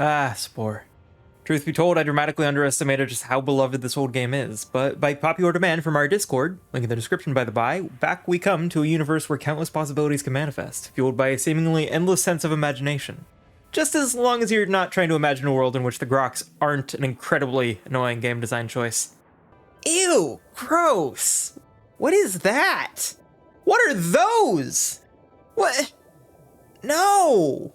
Ah, Spore. Truth be told, I dramatically underestimated just how beloved this old game is, but by popular demand from our Discord, link in the description by the by, back we come to a universe where countless possibilities can manifest, fueled by a seemingly endless sense of imagination. Just as long as you're not trying to imagine a world in which the Groks aren't an incredibly annoying game design choice. Ew, gross! What is that? What are those? What? No!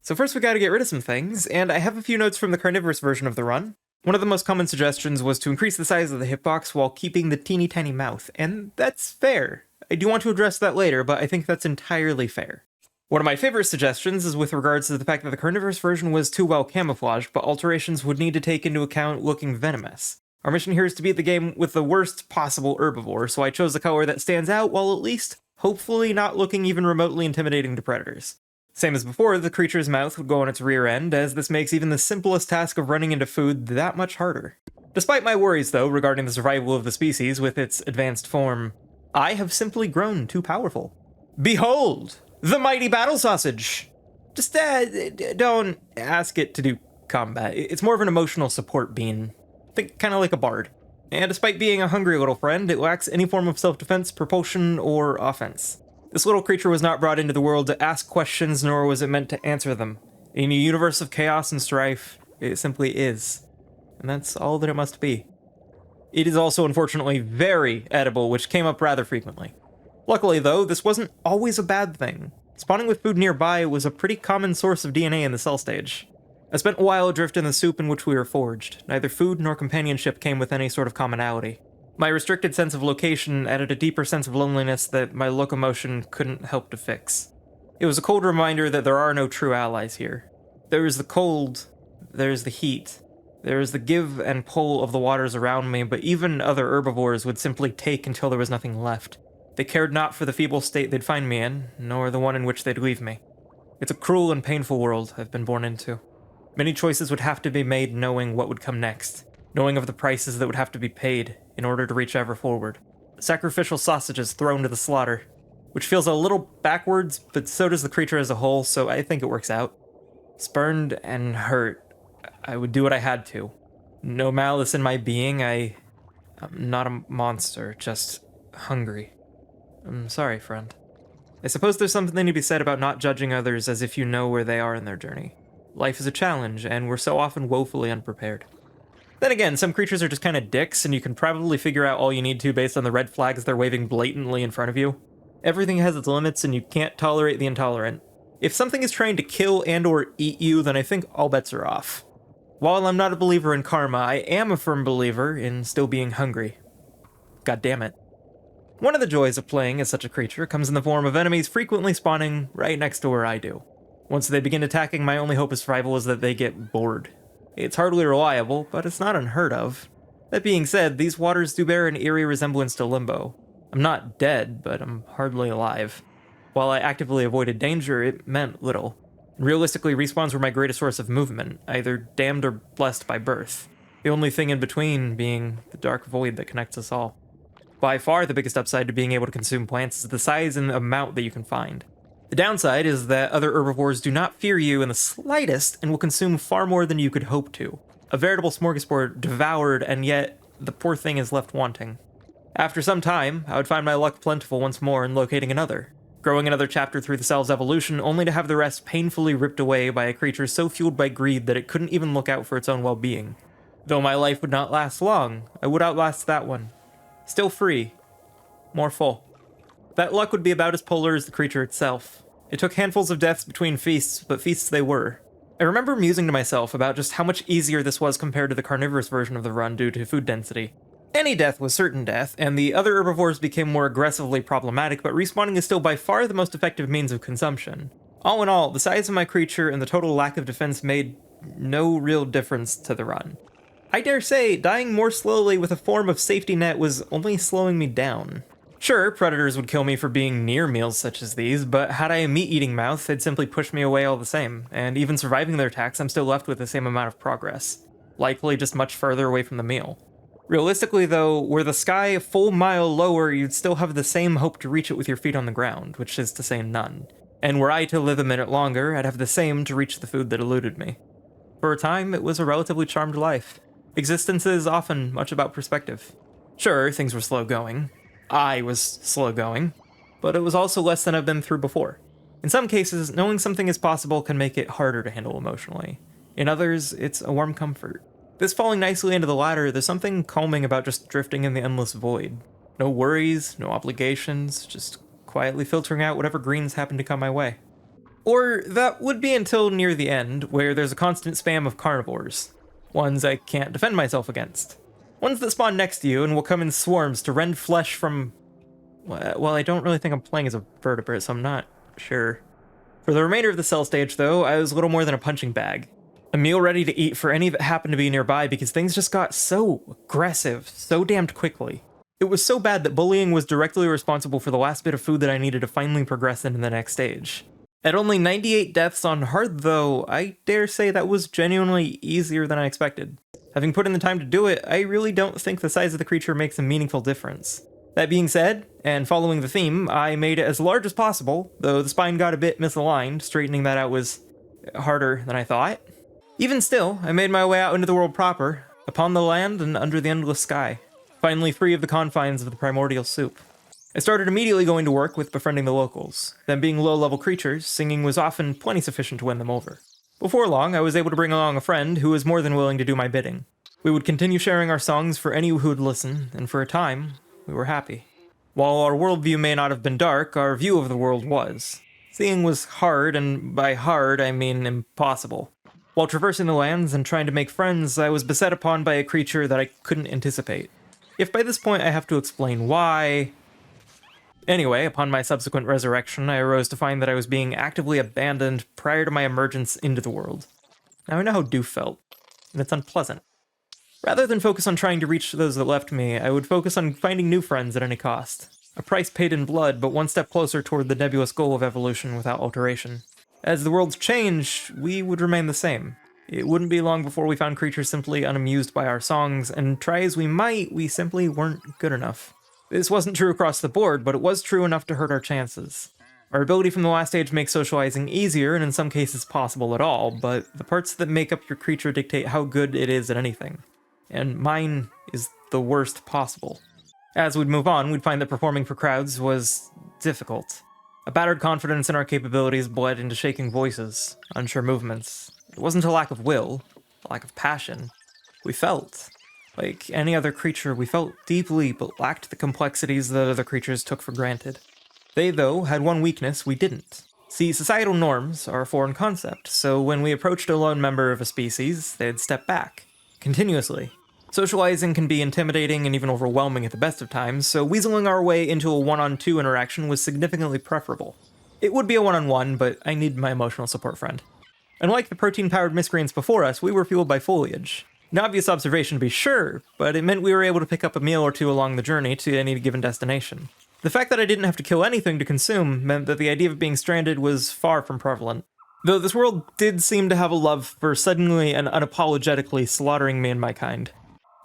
So first we gotta get rid of some things, and I have a few notes from the carnivorous version of the run. One of the most common suggestions was to increase the size of the hitbox while keeping the teeny tiny mouth, and that's fair. I do want to address that later, but I think that's entirely fair. One of my favorite suggestions is with regards to the fact that the carnivorous version was too well camouflaged, but alterations would need to take into account looking venomous. Our mission here is to beat the game with the worst possible herbivore, so I chose a color that stands out while at least, hopefully not looking even remotely intimidating to predators. Same as before, the creature's mouth would go on its rear end, as this makes even the simplest task of running into food that much harder. Despite my worries, though, regarding the survival of the species with its advanced form, I have simply grown too powerful. Behold! The mighty battle sausage! Just, don't ask it to do combat. It's more of an emotional support bean. Think kinda like a bard. And despite being a hungry little friend, it lacks any form of self-defense, propulsion, or offense. This little creature was not brought into the world to ask questions, nor was it meant to answer them. In a universe of chaos and strife, it simply is. And that's all that it must be. It is also unfortunately very edible, which came up rather frequently. Luckily though, this wasn't always a bad thing. Spawning with food nearby was a pretty common source of DNA in the cell stage. I spent a while adrift in the soup in which we were forged. Neither food nor companionship came with any sort of commonality. My restricted sense of location added a deeper sense of loneliness that my locomotion couldn't help to fix. It was a cold reminder that there are no true allies here. There is the cold, there is the heat, there is the give and pull of the waters around me, but even other herbivores would simply take until there was nothing left. They cared not for the feeble state they'd find me in, nor the one in which they'd leave me. It's a cruel and painful world I've been born into. Many choices would have to be made knowing what would come next, knowing of the prices that would have to be paid in order to reach ever forward. Sacrificial sausages thrown to the slaughter, which feels a little backwards, but so does the creature as a whole, so I think it works out. Spurned and hurt, I would do what I had to. No malice in my being, I'm not a monster, just hungry. I'm sorry, friend. I suppose there's something to be said about not judging others as if you know where they are in their journey. Life is a challenge, and we're so often woefully unprepared. Then again, some creatures are just kind of dicks, and you can probably figure out all you need to based on the red flags they're waving blatantly in front of you. Everything has its limits, and you can't tolerate the intolerant. If something is trying to kill and or eat you, then I think all bets are off. While I'm not a believer in karma, I am a firm believer in still being hungry. God damn it. One of the joys of playing as such a creature comes in the form of enemies frequently spawning right next to where I do. Once they begin attacking, my only hope of survival is that they get bored. It's hardly reliable, but it's not unheard of. That being said, these waters do bear an eerie resemblance to Limbo. I'm not dead, but I'm hardly alive. While I actively avoided danger, it meant little. Realistically, respawns were my greatest source of movement, either damned or blessed by birth. The only thing in between being the dark void that connects us all. By far the biggest upside to being able to consume plants is the size and amount that you can find. The downside is that other herbivores do not fear you in the slightest and will consume far more than you could hope to. A veritable smorgasbord devoured, and yet the poor thing is left wanting. After some time, I would find my luck plentiful once more in locating another, growing another chapter through the cell's evolution, only to have the rest painfully ripped away by a creature so fueled by greed that it couldn't even look out for its own well-being. Though my life would not last long, I would outlast that one. Still free. More full. That luck would be about as polar as the creature itself. It took handfuls of deaths between feasts, but feasts they were. I remember musing to myself about just how much easier this was compared to the carnivorous version of the run due to food density. Any death was certain death, and the other herbivores became more aggressively problematic, but respawning is still by far the most effective means of consumption. All in all, the size of my creature and the total lack of defense made no real difference to the run. I dare say, dying more slowly with a form of safety net was only slowing me down. Sure, predators would kill me for being near meals such as these, but had I a meat-eating mouth, they'd simply push me away all the same, and even surviving their attacks, I'm still left with the same amount of progress. Likely just much further away from the meal. Realistically though, were the sky a full mile lower, you'd still have the same hope to reach it with your feet on the ground, which is to say none. And were I to live a minute longer, I'd have the same to reach the food that eluded me. For a time, it was a relatively charmed life. Existence is often much about perspective. Sure, things were slow going. I was slow going. But it was also less than I've been through before. In some cases, knowing something is possible can make it harder to handle emotionally. In others, it's a warm comfort. This falling nicely into the latter, there's something calming about just drifting in the endless void. No worries, no obligations, just quietly filtering out whatever greens happen to come my way. Or that would be until near the end, where there's a constant spam of carnivores. Ones I can't defend myself against. Ones that spawn next to you and will come in swarms to rend flesh from... Well, I don't really think I'm playing as a vertebrate, so I'm not sure. For the remainder of the cell stage, though, I was little more than a punching bag. A meal ready to eat for any that happened to be nearby because things just got so aggressive, so damned quickly. It was so bad that bullying was directly responsible for the last bit of food that I needed to finally progress into the next stage. At only 98 deaths on hard, though, I dare say that was genuinely easier than I expected. Having put in the time to do it, I really don't think the size of the creature makes a meaningful difference. That being said, and following the theme, I made it as large as possible, though the spine got a bit misaligned, straightening that out was harder than I thought. Even still, I made my way out into the world proper, upon the land and under the endless sky, finally free of the confines of the primordial soup. I started immediately going to work with befriending the locals. Them being low-level creatures, singing was often plenty sufficient to win them over. Before long, I was able to bring along a friend who was more than willing to do my bidding. We would continue sharing our songs for any who would listen, and for a time, we were happy. While our worldview may not have been dark, our view of the world was. Seeing was hard, and by hard, I mean impossible. While traversing the lands and trying to make friends, I was beset upon by a creature that I couldn't anticipate. If by this point I have to explain why... Anyway, upon my subsequent resurrection, I arose to find that I was being actively abandoned prior to my emergence into the world. Now I know how Doof felt, and it's unpleasant. Rather than focus on trying to reach those that left me, I would focus on finding new friends at any cost. A price paid in blood, but one step closer toward the nebulous goal of evolution without alteration. As the worlds change, we would remain the same. It wouldn't be long before we found creatures simply unamused by our songs, and try as we might, we simply weren't good enough. This wasn't true across the board, but it was true enough to hurt our chances. Our ability from the last stage makes socializing easier, and in some cases possible at all, but the parts that make up your creature dictate how good it is at anything. And mine is the worst possible. As we'd move on, we'd find that performing for crowds was difficult. A battered confidence in our capabilities bled into shaking voices, unsure movements. It wasn't a lack of will, a lack of passion. We felt. Like any other creature, we felt deeply, but lacked the complexities that other creatures took for granted. They, though, had one weakness we didn't. See, societal norms are a foreign concept, so when we approached a lone member of a species, they'd step back. Continuously. Socializing can be intimidating and even overwhelming at the best of times, so weaseling our way into a one-on-two interaction was significantly preferable. It would be a one-on-one, but I need my emotional support friend. Unlike the protein-powered miscreants before us, we were fueled by foliage. An obvious observation to be sure, but it meant we were able to pick up a meal or two along the journey to any given destination. The fact that I didn't have to kill anything to consume meant that the idea of being stranded was far from prevalent. Though this world did seem to have a love for suddenly and unapologetically slaughtering me and my kind.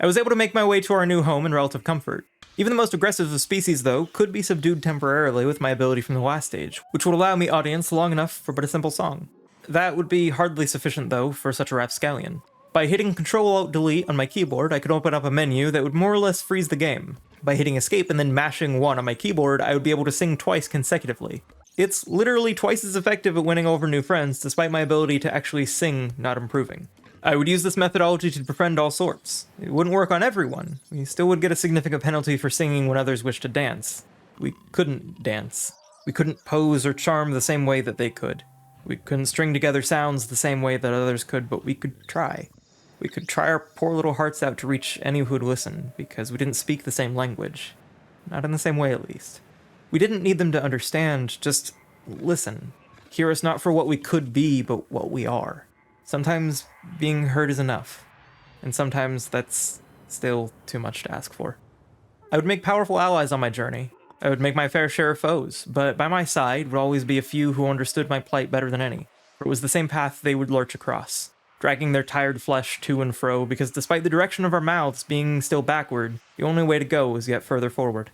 I was able to make my way to our new home in relative comfort. Even the most aggressive of species, though, could be subdued temporarily with my ability from the last stage, which would allow me audience long enough for but a simple song. That would be hardly sufficient, though, for such a rapscallion. By hitting Ctrl-Alt-Delete on my keyboard, I could open up a menu that would more or less freeze the game. By hitting Escape and then mashing 1 on my keyboard, I would be able to sing twice consecutively. It's literally twice as effective at winning over new friends, despite my ability to actually sing not improving. I would use this methodology to befriend all sorts. It wouldn't work on everyone. We still would get a significant penalty for singing when others wished to dance. We couldn't dance. We couldn't pose or charm the same way that they could. We couldn't string together sounds the same way that others could, but we could try. We could try our poor little hearts out to reach any who would listen, because we didn't speak the same language. Not in the same way, at least. We didn't need them to understand, just listen. Hear us not for what we could be, but what we are. Sometimes being heard is enough, and sometimes that's still too much to ask for. I would make powerful allies on my journey. I would make my fair share of foes, but by my side would always be a few who understood my plight better than any, for it was the same path they would lurch across, dragging their tired flesh to and fro, because despite the direction of our mouths being still backward, the only way to go was yet further forward.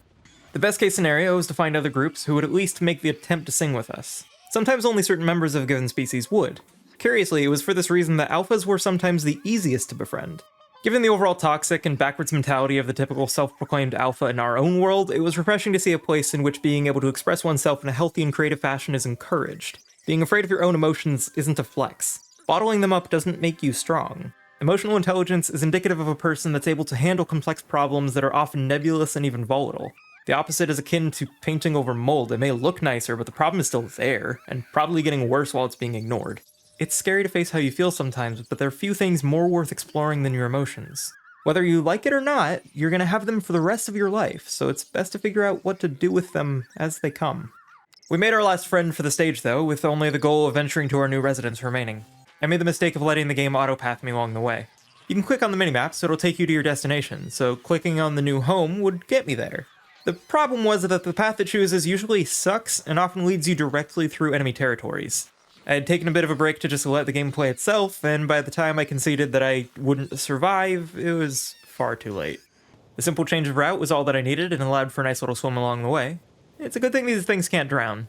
The best case scenario was to find other groups who would at least make the attempt to sing with us. Sometimes only certain members of a given species would. Curiously, it was for this reason that alphas were sometimes the easiest to befriend. Given the overall toxic and backwards mentality of the typical self-proclaimed alpha in our own world, it was refreshing to see a place in which being able to express oneself in a healthy and creative fashion is encouraged. Being afraid of your own emotions isn't a flex. Bottling them up doesn't make you strong. Emotional intelligence is indicative of a person that's able to handle complex problems that are often nebulous and even volatile. The opposite is akin to painting over mold. It may look nicer, but the problem is still there, and probably getting worse while it's being ignored. It's scary to face how you feel sometimes, but there are few things more worth exploring than your emotions. Whether you like it or not, you're gonna have them for the rest of your life, so it's best to figure out what to do with them as they come. We made our last friend for the stage though, with only the goal of venturing to our new residence remaining. I made the mistake of letting the game auto-path me along the way. You can click on the minimap, so it'll take you to your destination, so clicking on the new home would get me there. The problem was that the path it chooses usually sucks and often leads you directly through enemy territories. I had taken a bit of a break to just let the game play itself, and by the time I conceded that I wouldn't survive, it was far too late. A simple change of route was all that I needed and allowed for a nice little swim along the way. It's a good thing these things can't drown.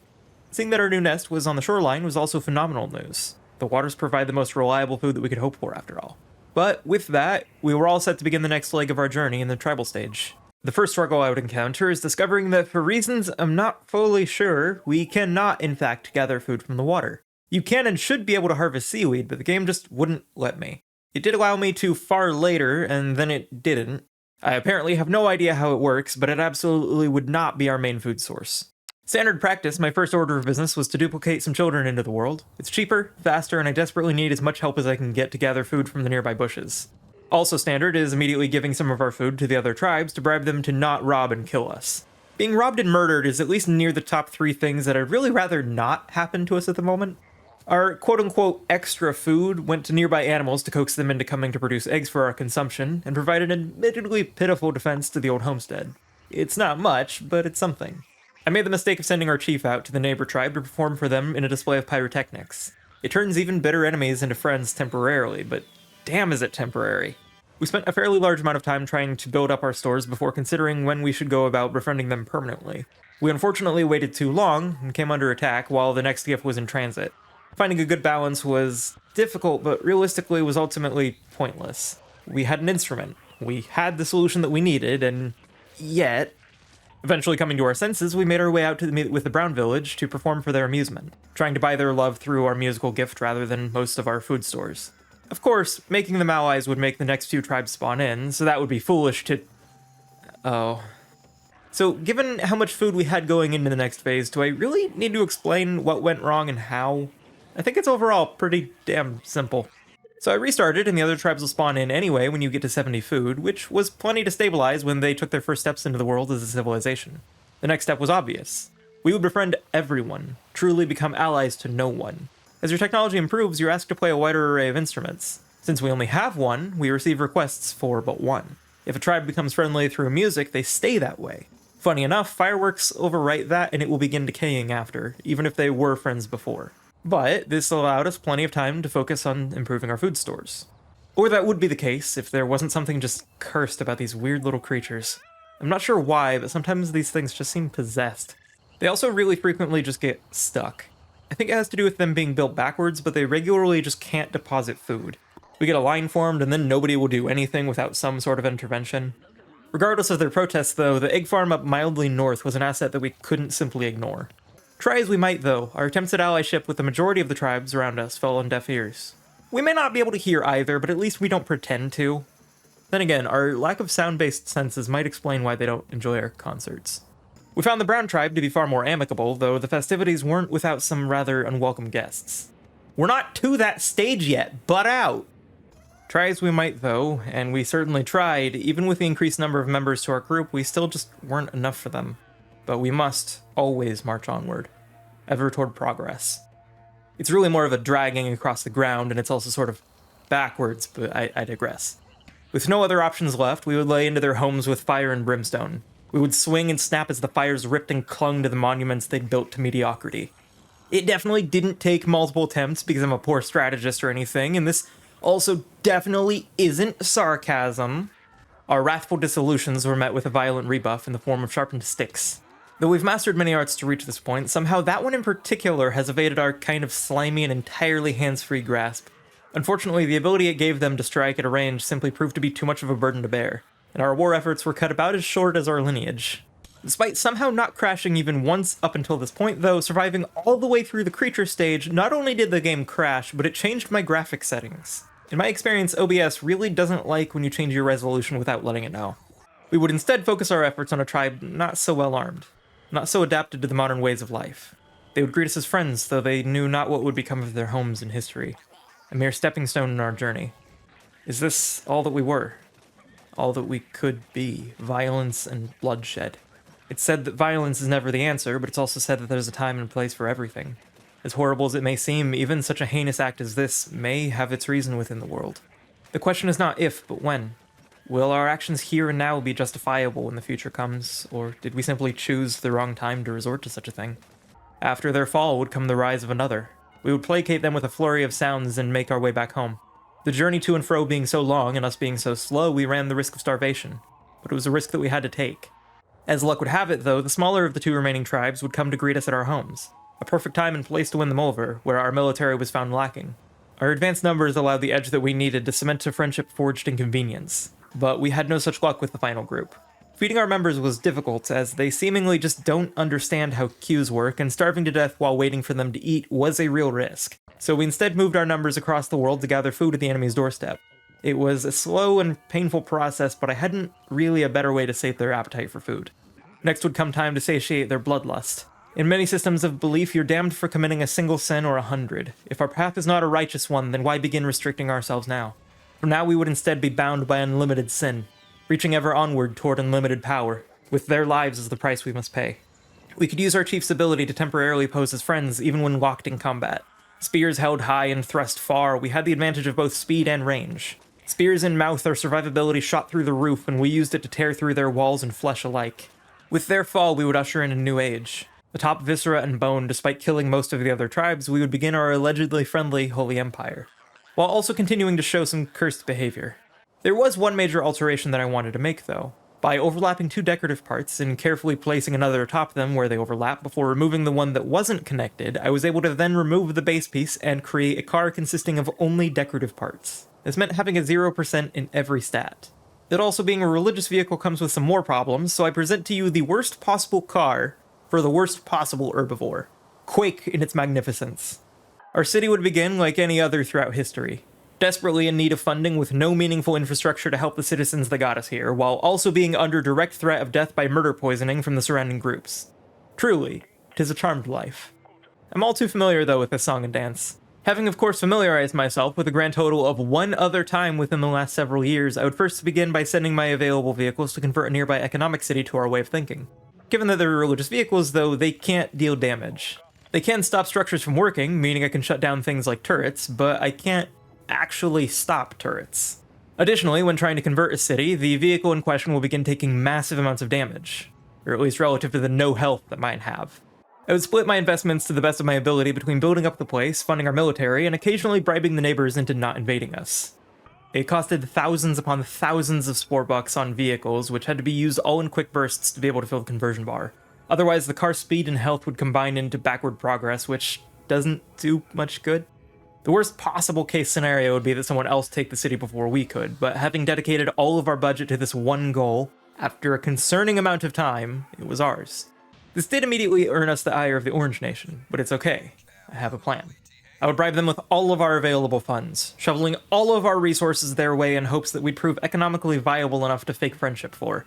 Seeing that our new nest was on the shoreline was also phenomenal news. The waters provide the most reliable food that we could hope for after all. But with that, we were all set to begin the next leg of our journey in the tribal stage. The first struggle I would encounter is discovering that for reasons I'm not fully sure, we cannot in fact gather food from the water. You can and should be able to harvest seaweed, but the game just wouldn't let me. It did allow me to far later, and then it didn't. I apparently have no idea how it works, but it absolutely would not be our main food source. Standard practice, my first order of business was to duplicate some children into the world. It's cheaper, faster, and I desperately need as much help as I can get to gather food from the nearby bushes. Also standard is immediately giving some of our food to the other tribes to bribe them to not rob and kill us. Being robbed and murdered is at least near the top 3 things that I'd really rather not happen to us at the moment. Our quote-unquote extra food went to nearby animals to coax them into coming to produce eggs for our consumption, and provided an admittedly pitiful defense to the old homestead. It's not much, but it's something. I made the mistake of sending our chief out to the neighbor tribe to perform for them in a display of pyrotechnics. It turns even bitter enemies into friends temporarily, but damn is it temporary. We spent a fairly large amount of time trying to build up our stores before considering when we should go about befriending them permanently. We unfortunately waited too long and came under attack while the next gift was in transit. Finding a good balance was difficult, but realistically was ultimately pointless. We had an instrument. We had the solution that we needed, and yet, eventually coming to our senses, we made our way out to meet with the Brown Village to perform for their amusement, trying to buy their love through our musical gift rather than most of our food stores. Of course, making them allies would make the next few tribes spawn in, so that would be foolish to... Oh. So, given how much food we had going into the next phase, do I really need to explain what went wrong and how? I think it's overall pretty damn simple. So I restarted, and the other tribes will spawn in anyway when you get to 70 food, which was plenty to stabilize when they took their first steps into the world as a civilization. The next step was obvious. We would befriend everyone, truly become allies to no one. As your technology improves, you're asked to play a wider array of instruments. Since we only have one, we receive requests for but one. If a tribe becomes friendly through music, they stay that way. Funny enough, fireworks overwrite that and it will begin decaying after, even if they were friends before. But this allowed us plenty of time to focus on improving our food stores. Or that would be the case if there wasn't something just cursed about these weird little creatures. I'm not sure why, but sometimes these things just seem possessed. They also really frequently just get stuck. I think it has to do with them being built backwards, but they regularly just can't deposit food. We get a line formed and then nobody will do anything without some sort of intervention. Regardless of their protests though, the egg farm up mildly north was an asset that we couldn't simply ignore. Try as we might though, our attempts at allyship with the majority of the tribes around us fell on deaf ears. We may not be able to hear either, but at least we don't pretend to. Then again, our lack of sound-based senses might explain why they don't enjoy our concerts. We found the Brown tribe to be far more amicable, though the festivities weren't without some rather unwelcome guests. We're not to that stage yet, butt out! Try as we might though, and we certainly tried, even with the increased number of members to our group, we still just weren't enough for them. But we must always march onward, ever toward progress. It's really more of a dragging across the ground, and it's also sort of backwards, but I digress. With no other options left, we would lay into their homes with fire and brimstone. We would swing and snap as the fires ripped and clung to the monuments they'd built to mediocrity. It definitely didn't take multiple attempts because I'm a poor strategist or anything, and this also definitely isn't sarcasm. Our wrathful dissolutions were met with a violent rebuff in the form of sharpened sticks. Though we've mastered many arts to reach this point, somehow that one in particular has evaded our kind of slimy and entirely hands-free grasp. Unfortunately, the ability it gave them to strike at a range simply proved to be too much of a burden to bear, and our war efforts were cut about as short as our lineage. Despite somehow not crashing even once up until this point though, surviving all the way through the creature stage, not only did the game crash, but it changed my graphics settings. In my experience, OBS really doesn't like when you change your resolution without letting it know. We would instead focus our efforts on a tribe not so well armed, not so adapted to the modern ways of life. They would greet us as friends, though they knew not what would become of their homes and history. A mere stepping stone in our journey. Is this all that we were? All that we could be? Violence and bloodshed. It's said that violence is never the answer, but it's also said that there's a time and place for everything. As horrible as it may seem, even such a heinous act as this may have its reason within the world. The question is not if, but when. Will our actions here and now be justifiable when the future comes, or did we simply choose the wrong time to resort to such a thing? After their fall would come the rise of another. We would placate them with a flurry of sounds and make our way back home. The journey to and fro being so long and us being so slow, we ran the risk of starvation. But it was a risk that we had to take. As luck would have it, though, the smaller of the two remaining tribes would come to greet us at our homes. A perfect time and place to win them over, where our military was found lacking. Our advanced numbers allowed the edge that we needed to cement a friendship forged in convenience. But we had no such luck with the final group. Feeding our members was difficult, as they seemingly just don't understand how queues work, and starving to death while waiting for them to eat was a real risk. So we instead moved our numbers across the world to gather food at the enemy's doorstep. It was a slow and painful process, but I hadn't really a better way to sate their appetite for food. Next would come time to satiate their bloodlust. In many systems of belief, you're damned for committing a single sin or 100. If our path is not a righteous one, then why begin restricting ourselves now? From now we would instead be bound by unlimited sin, reaching ever onward toward unlimited power, with their lives as the price we must pay. We could use our chief's ability to temporarily pose as friends even when locked in combat. Spears held high and thrust far, we had the advantage of both speed and range. Spears in mouth, our survivability shot through the roof, and we used it to tear through their walls and flesh alike. With their fall, we would usher in a new age. Atop viscera and bone, despite killing most of the other tribes, we would begin our allegedly friendly Holy Empire, while also continuing to show some cursed behavior. There was one major alteration that I wanted to make, though. By overlapping two decorative parts and carefully placing another atop them where they overlap before removing the one that wasn't connected, I was able to then remove the base piece and create a car consisting of only decorative parts. This meant having a 0% in every stat. It also being a religious vehicle comes with some more problems, so I present to you the worst possible car for the worst possible herbivore. Quake in its magnificence. Our city would begin like any other throughout history, desperately in need of funding with no meaningful infrastructure to help the citizens that got us here, while also being under direct threat of death by murder poisoning from the surrounding groups. Truly, 'tis a charmed life. I'm all too familiar though with this song and dance. Having of course familiarized myself with a grand total of one other time within the last several years, I would first begin by sending my available vehicles to convert a nearby economic city to our way of thinking. Given that they're religious vehicles though, they can't deal damage. They can stop structures from working, meaning I can shut down things like turrets, but I can't actually stop turrets. Additionally, when trying to convert a city, the vehicle in question will begin taking massive amounts of damage, or at least relative to the no health that mine have. I would split my investments to the best of my ability between building up the place, funding our military, and occasionally bribing the neighbors into not invading us. It costed thousands upon thousands of Spore bucks on vehicles, which had to be used all in quick bursts to be able to fill the conversion bar. Otherwise, the car's speed and health would combine into backward progress, which doesn't do much good. The worst possible case scenario would be that someone else take the city before we could, but having dedicated all of our budget to this one goal, after a concerning amount of time, it was ours. This did immediately earn us the ire of the Orange Nation, but it's okay. I have a plan. I would bribe them with all of our available funds, shoveling all of our resources their way in hopes that we'd prove economically viable enough to fake friendship for.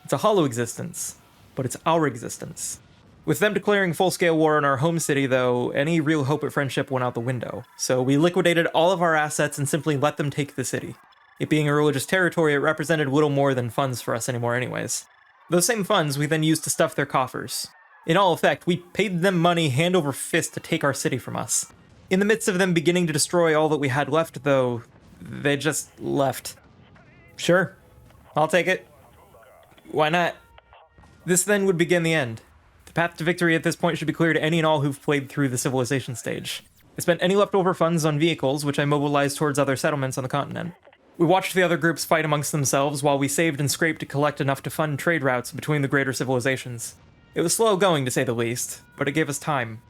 It's a hollow existence, but it's our existence. With them declaring full-scale war on our home city, though, any real hope at friendship went out the window, so we liquidated all of our assets and simply let them take the city. It being a religious territory, it represented little more than funds for us anymore anyways. Those same funds we then used to stuff their coffers. In all effect, we paid them money hand over fist to take our city from us. In the midst of them beginning to destroy all that we had left, though, they just left. Sure, I'll take it. Why not? This then would begin the end. The path to victory at this point should be clear to any and all who've played through the civilization stage. I spent any leftover funds on vehicles, which I mobilized towards other settlements on the continent. We watched the other groups fight amongst themselves while we saved and scraped to collect enough to fund trade routes between the greater civilizations. It was slow going, to say the least, but it gave us time.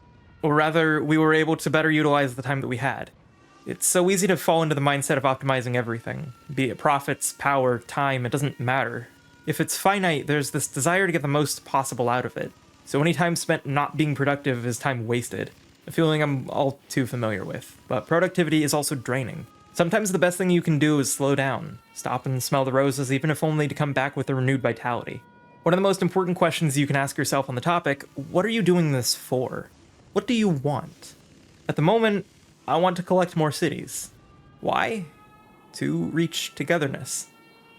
Or rather, we were able to better utilize the time that we had. It's so easy to fall into the mindset of optimizing everything. Be it profits, power, time, it doesn't matter. If it's finite, there's this desire to get the most possible out of it. So any time spent not being productive is time wasted. A feeling I'm all too familiar with. But productivity is also draining. Sometimes the best thing you can do is slow down. Stop and smell the roses, even if only to come back with a renewed vitality. One of the most important questions you can ask yourself on the topic: what are you doing this for? What do you want? At the moment, I want to collect more cities. Why? To reach togetherness.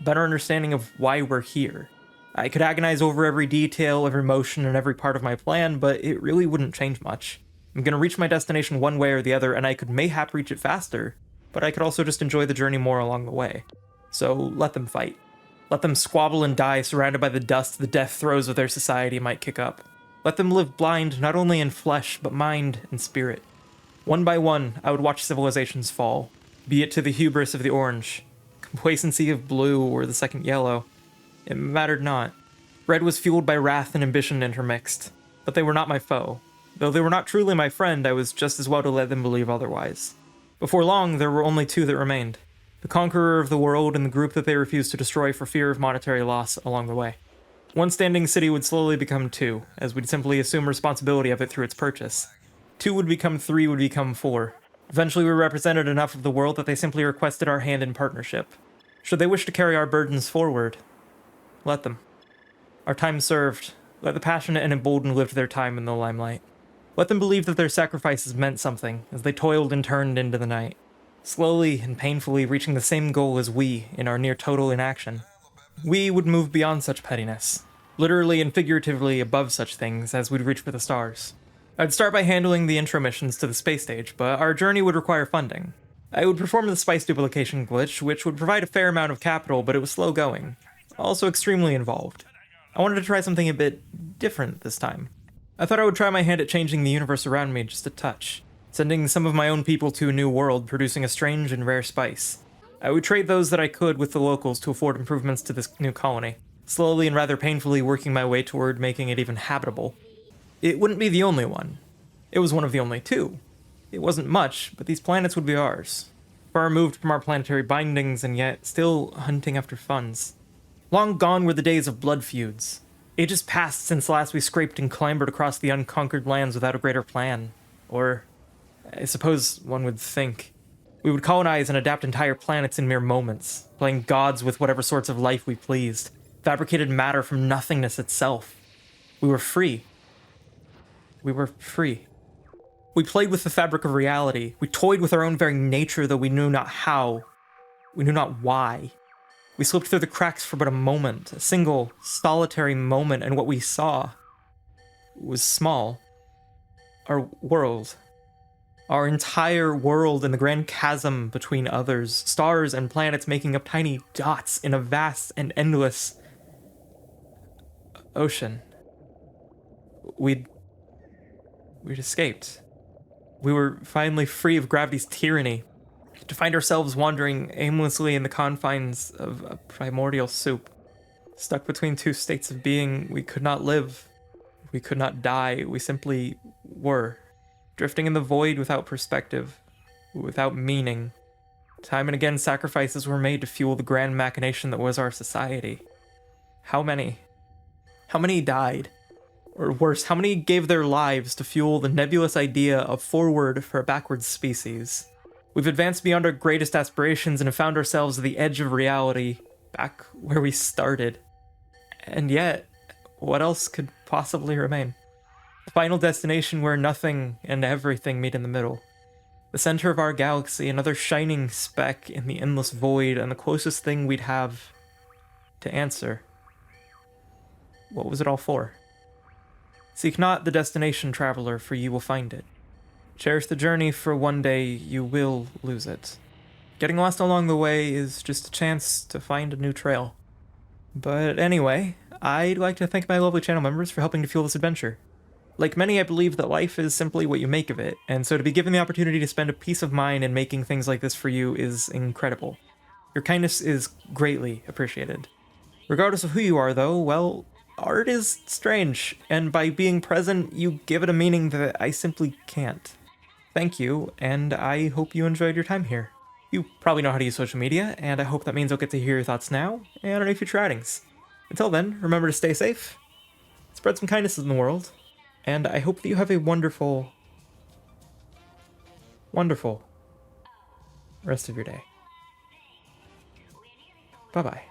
Better understanding of why we're here. I could agonize over every detail, every motion, and every part of my plan, but it really wouldn't change much. I'm gonna reach my destination one way or the other, and I could mayhap reach it faster, but I could also just enjoy the journey more along the way. So let them fight. Let them squabble and die, surrounded by the dust the death throes of their society might kick up. Let them live blind not only in flesh, but mind and spirit. One by one, I would watch civilizations fall, be it to the hubris of the orange, complacency of blue, or the second yellow. It mattered not. Red was fueled by wrath and ambition intermixed, but they were not my foe. Though they were not truly my friend, I was just as well to let them believe otherwise. Before long, there were only two that remained: the conqueror of the world and the group that they refused to destroy for fear of monetary loss along the way. One standing city would slowly become two, as we'd simply assume responsibility of it through its purchase. Two would become three, would become four. Eventually we represented enough of the world that they simply requested our hand in partnership. Should they wish to carry our burdens forward, let them. Our time served. Let the passionate and emboldened live their time in the limelight. Let them believe that their sacrifices meant something, as they toiled and turned into the night, slowly and painfully reaching the same goal as we in our near-total inaction. We would move beyond such pettiness, literally and figuratively above such things as we'd reach for the stars. I'd start by handling the intro missions to the space stage, but our journey would require funding. I would perform the spice duplication glitch, which would provide a fair amount of capital, but it was slow going. Also extremely involved. I wanted to try something a bit different this time. I thought I would try my hand at changing the universe around me just a touch, sending some of my own people to a new world, producing a strange and rare spice. I would trade those that I could with the locals to afford improvements to this new colony, slowly and rather painfully working my way toward making it even habitable. It wouldn't be the only one. It was one of the only two. It wasn't much, but these planets would be ours. Far removed from our planetary bindings, and yet still hunting after funds. Long gone were the days of blood feuds. Ages passed since last we scraped and clambered across the unconquered lands without a greater plan. Or, I suppose one would think. We would colonize and adapt entire planets in mere moments, playing gods with whatever sorts of life we pleased, fabricated matter from nothingness itself. We were free. We were free. We played with the fabric of reality. We toyed with our own very nature, though we knew not how. We knew not why. We slipped through the cracks for but a moment, a single, solitary moment, and what we saw was small. Our world. Our entire world in the grand chasm between others, stars and planets making up tiny dots in a vast and endless ocean. We'd escaped. We were finally free of gravity's tyranny, to find ourselves wandering aimlessly in the confines of a primordial soup. Stuck between two states of being, we could not live, we could not die, we simply were. Drifting in the void without perspective, without meaning. Time and again sacrifices were made to fuel the grand machination that was our society. How many? How many died? Or worse, how many gave their lives to fuel the nebulous idea of forward for a backward species? We've advanced beyond our greatest aspirations and have found ourselves at the edge of reality, back where we started. And yet, what else could possibly remain? The final destination where nothing and everything meet in the middle. The center of our galaxy, another shining speck in the endless void, and the closest thing we'd have to answer. What was it all for? Seek not the destination, traveler, for you will find it. Cherish the journey, for one day you will lose it. Getting lost along the way is just a chance to find a new trail. But anyway, I'd like to thank my lovely channel members for helping to fuel this adventure. Like many, I believe that life is simply what you make of it, and so to be given the opportunity to spend a peace of mind in making things like this for you is incredible. Your kindness is greatly appreciated. Regardless of who you are, though, well, art is strange, and by being present, you give it a meaning that I simply can't. Thank you, and I hope you enjoyed your time here. You probably know how to use social media, and I hope that means I'll get to hear your thoughts now and on any future outings. Until then, remember to stay safe, spread some kindness in the world, and I hope that you have a wonderful, wonderful rest of your day. Bye-bye.